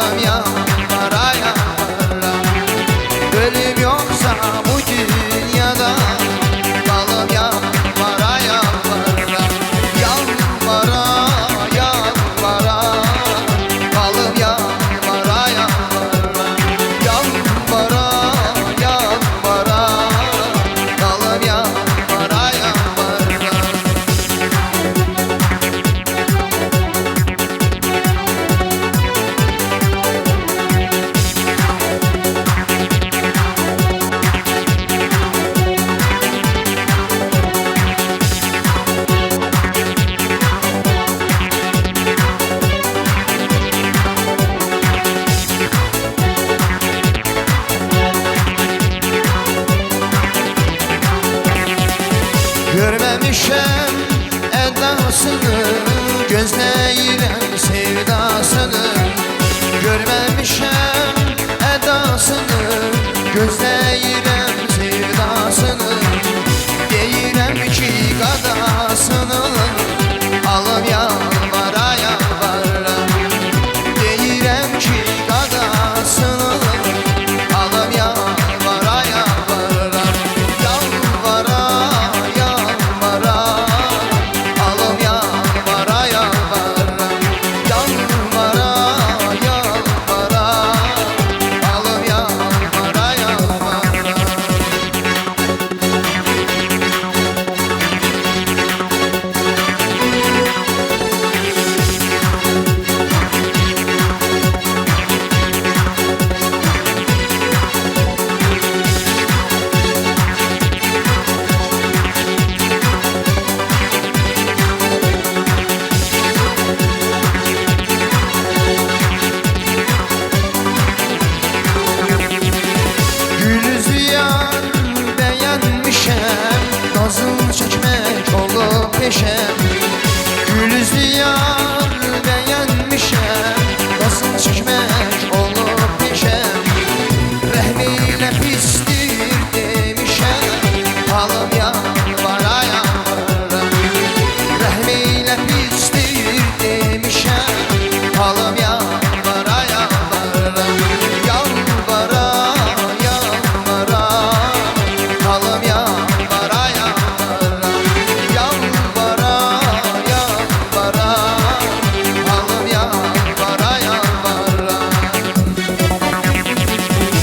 balım yalvara yalvara. Ölüm yoksa bu dünyada, balım yalvara yalvara. Yalvara yalvara, balım yalvara yalvara. Yalvara yalvara, balım yalvara yalvara. Görmemişem edasını, gözləyirəm sevdasını. Görmemişem edasını, gözləyirəm sevdasını. Deyirəm ki qadasını, alım yalvara yalvara. Deyirəm ki qadasını, alım yalvara yalvara. Yalvara yalvara, alım yalvara yalvara. Yalvara yalvara, alım yalvara yalvara. Gülüzlü yar beğenmişem, nazıl çekmek olup peşem. Gülüzlü yar beğenmişem, nazıl çekmek olup peşem. Rəhmiyle pistir demişem, halım yar